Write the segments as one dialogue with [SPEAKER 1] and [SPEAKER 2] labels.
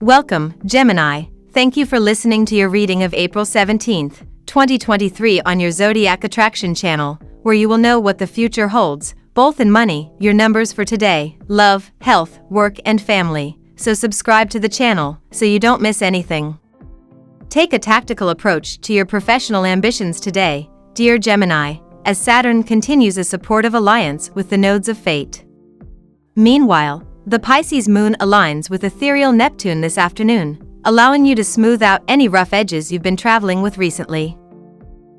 [SPEAKER 1] Welcome, Gemini. Thank you for listening to your reading of April 17th, 2023 on your Zodiac Attraction channel, where you will know what the future holds, both in money, your numbers for today, love, health, work and family. So subscribe to the channel, so you don't miss anything. Take a tactical approach to your professional ambitions today, dear Gemini, as Saturn continues a supportive alliance with the nodes of fate. Meanwhile, the Pisces moon aligns with ethereal Neptune this afternoon, allowing you to smooth out any rough edges you've been traveling with recently.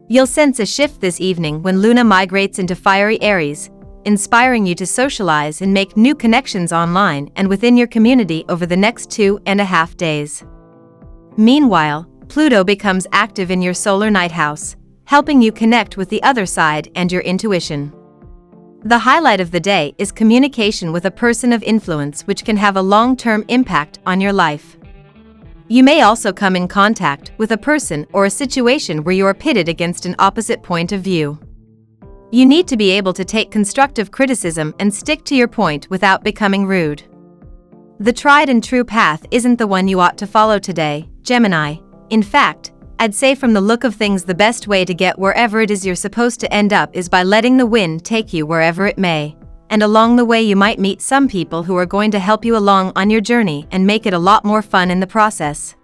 [SPEAKER 1] You'll sense a shift this evening when Luna migrates into fiery Aries, inspiring you to socialize and make new connections online and within your community over the next 2.5 days. Meanwhile, Pluto becomes active in your solar night house, helping you connect with the other side and your intuition. The highlight of the day is communication with a person of influence, which can have a long-term impact on your life. You may also come in contact with a person or a situation where you are pitted against an opposite point of view. You need to be able to take constructive criticism and stick to your point without becoming rude. The tried and true path isn't the one you ought to follow today, Gemini. In fact, I'd say from the look of things the best way to get wherever it is you're supposed to end up is by letting the wind take you wherever it may. And along the way you might meet some people who are going to help you along on your journey and make it a lot more fun in the process.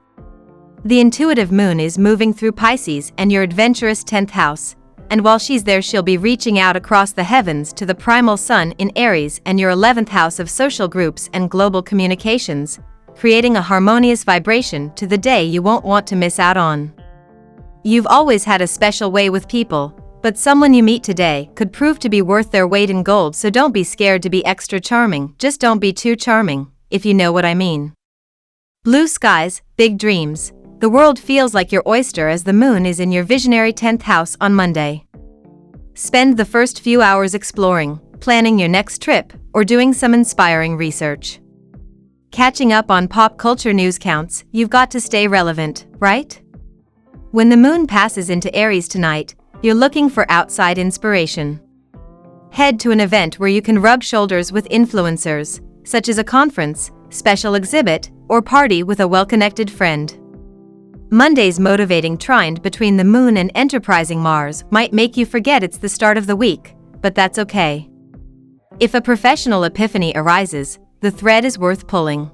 [SPEAKER 1] The intuitive moon is moving through Pisces and your adventurous 10th house, and while she's there she'll be reaching out across the heavens to the primal sun in Aries and your 11th house of social groups and global communications, creating a harmonious vibration to the day you won't want to miss out on. You've always had a special way with people, but someone you meet today could prove to be worth their weight in gold, so don't be scared to be extra charming, just don't be too charming, if you know what I mean. Blue skies, big dreams. The world feels like your oyster as the moon is in your visionary 10th house on Monday. Spend the first few hours exploring, planning your next trip, or doing some inspiring research. Catching up on pop culture news counts, you've got to stay relevant, right? When the moon passes into Aries tonight, you're looking for outside inspiration. Head to an event where you can rub shoulders with influencers, such as a conference, special exhibit, or party with a well-connected friend. Monday's motivating trine between the moon and enterprising Mars might make you forget it's the start of the week, but that's okay. If a professional epiphany arises, the thread is worth pulling.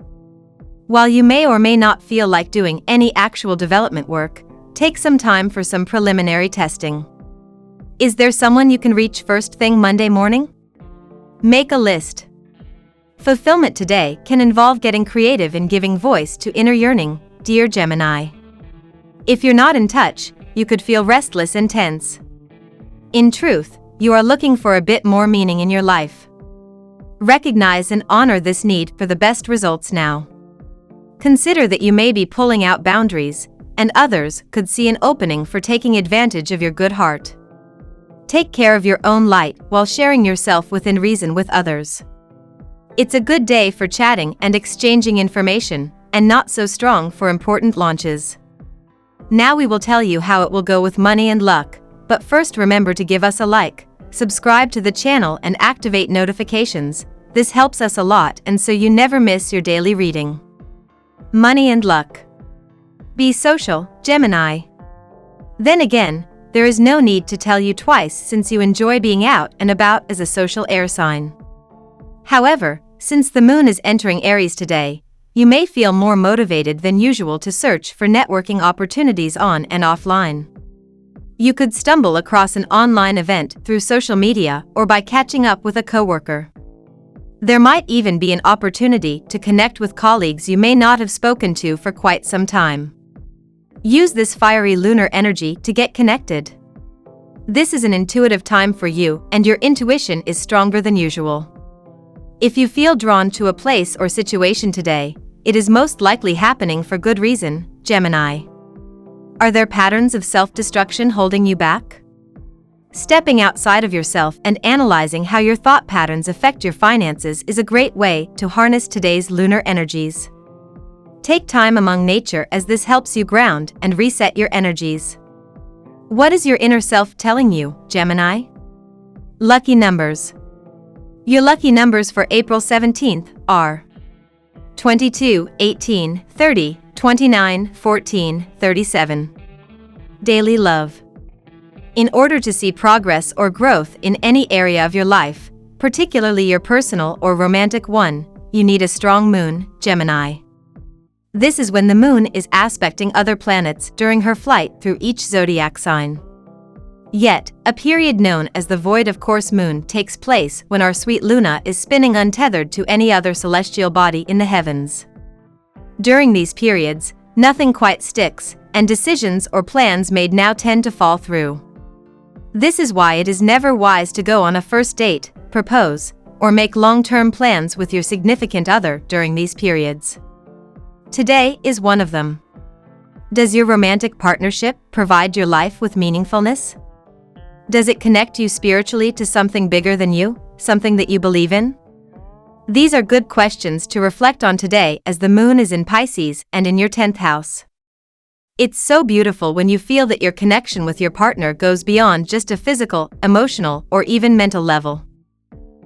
[SPEAKER 1] While you may or may not feel like doing any actual development work, take some time for some preliminary testing. Is there someone you can reach first thing Monday morning? Make a list. Fulfillment today can involve getting creative and giving voice to inner yearning, dear Gemini. If you're not in touch, you could feel restless and tense. In truth, you are looking for a bit more meaning in your life. Recognize and honor this need for the best results now. Consider that you may be pulling out boundaries, and others could see an opening for taking advantage of your good heart. Take care of your own light while sharing yourself within reason with others. It's a good day for chatting and exchanging information, and not so strong for important launches. Now we will tell you how it will go with money and luck, but first remember to give us a like, subscribe to the channel and activate notifications. This helps us a lot and so you never miss your daily reading. Money and luck. Be social, Gemini. Then again, there is no need to tell you twice since you enjoy being out and about as a social air sign. However, since the moon is entering Aries today, you may feel more motivated than usual to search for networking opportunities on and offline. You could stumble across an online event through social media or by catching up with a coworker. There might even be an opportunity to connect with colleagues you may not have spoken to for quite some time. Use this fiery lunar energy to get connected. This is an intuitive time for you, and your intuition is stronger than usual. If you feel drawn to a place or situation today, it is most likely happening for good reason, Gemini. Are there patterns of self-destruction holding you back? Stepping outside of yourself and analyzing how your thought patterns affect your finances is a great way to harness today's lunar energies. Take time among nature as this helps you ground and reset your energies. What is your inner self telling you, Gemini? Lucky numbers. Your lucky numbers for April 17th are 22, 18, 30, 29, 14, 37. Daily love. In order to see progress or growth in any area of your life, particularly your personal or romantic one, you need a strong moon, Gemini. This is when the moon is aspecting other planets during her flight through each zodiac sign. Yet, a period known as the void of course moon takes place when our sweet Luna is spinning untethered to any other celestial body in the heavens. During these periods, nothing quite sticks, and decisions or plans made now tend to fall through. This is why it is never wise to go on a first date, propose, or make long-term plans with your significant other during these periods. Today is one of them. Does your romantic partnership provide your life with meaningfulness? Does it connect you spiritually to something bigger than you, something that you believe in? These are good questions to reflect on today as the moon is in Pisces and in your 10th house. It's so beautiful when you feel that your connection with your partner goes beyond just a physical, emotional, or even mental level.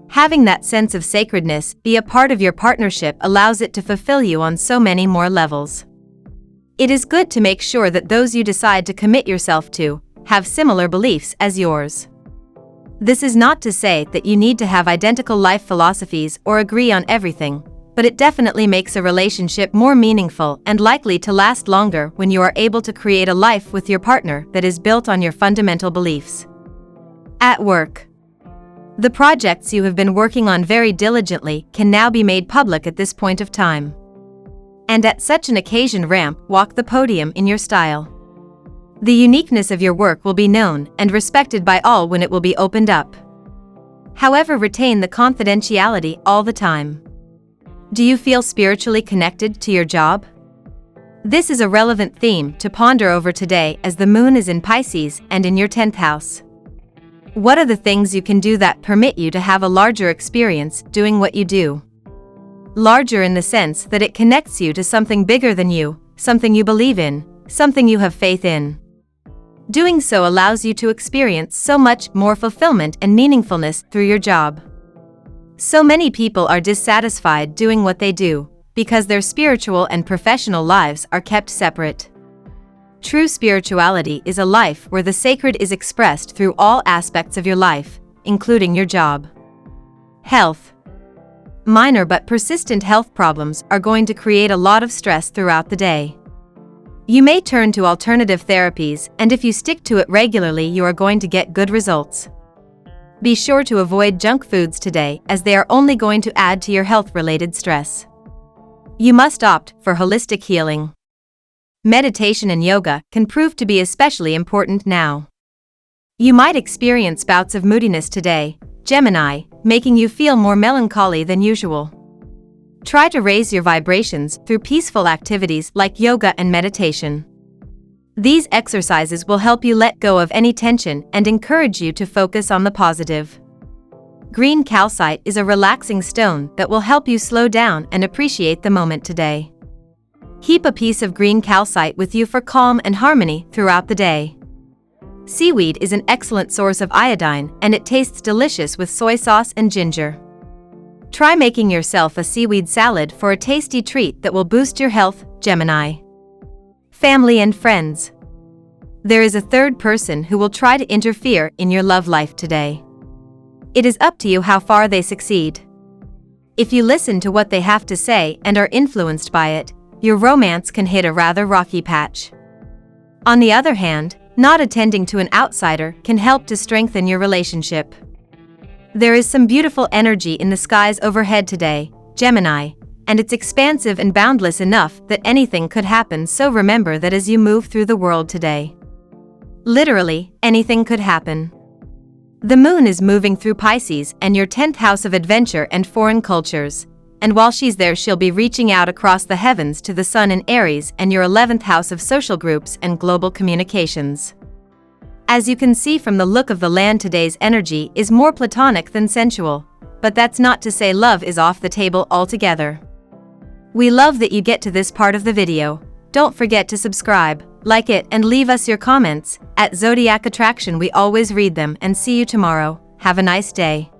[SPEAKER 1] Having that sense of sacredness be a part of your partnership allows it to fulfill you on so many more levels. It is good to make sure that those you decide to commit yourself to have similar beliefs as yours. This is not to say that you need to have identical life philosophies or agree on everything, but it definitely makes a relationship more meaningful and likely to last longer when you are able to create a life with your partner that is built on your fundamental beliefs. At work. The projects you have been working on very diligently can now be made public at this point of time. And at such an occasion, walk the podium in your style. The uniqueness of your work will be known and respected by all when it will be opened up. However, retain the confidentiality all the time. Do you feel spiritually connected to your job? This is a relevant theme to ponder over today as the moon is in Pisces and in your 10th house. What are the things you can do that permit you to have a larger experience doing what you do? Larger in the sense that it connects you to something bigger than you, something you believe in, something you have faith in. Doing so allows you to experience so much more fulfillment and meaningfulness through your job. So many people are dissatisfied doing what they do because their spiritual and professional lives are kept separate. True spirituality is a life where the sacred is expressed through all aspects of your life, including your job. Health. Minor but persistent health problems are going to create a lot of stress throughout the day. You may turn to alternative therapies, and if you stick to it regularly, you are going to get good results. Be sure to avoid junk foods today, as they are only going to add to your health-related stress. You must opt for holistic healing. Meditation and yoga can prove to be especially important now. You might experience bouts of moodiness today, Gemini, making you feel more melancholy than usual. Try to raise your vibrations through peaceful activities like yoga and meditation. These exercises will help you let go of any tension and encourage you to focus on the positive. Green calcite is a relaxing stone that will help you slow down and appreciate the moment today. Keep a piece of green calcite with you for calm and harmony throughout the day. Seaweed is an excellent source of iodine, and it tastes delicious with soy sauce and ginger. Try making yourself a seaweed salad for a tasty treat that will boost your health, Gemini. Family and friends. There is a third person who will try to interfere in your love life today. It is up to you how far they succeed. If you listen to what they have to say and are influenced by it, your romance can hit a rather rocky patch. On the other hand, not attending to an outsider can help to strengthen your relationship. There is some beautiful energy in the skies overhead today, Gemini, and it's expansive and boundless enough that anything could happen, so remember that as you move through the world today. Literally, anything could happen. The moon is moving through Pisces and your 10th house of adventure and foreign cultures, and while she's there, she'll be reaching out across the heavens to the sun in Aries and your 11th house of social groups and global communications. As you can see from the look of the land, today's energy is more platonic than sensual, but that's not to say love is off the table altogether. We love that you get to this part of the video. Don't forget to subscribe, like it, and leave us your comments. At Zodiac Attraction, we always read them, and see you tomorrow. Have a nice day.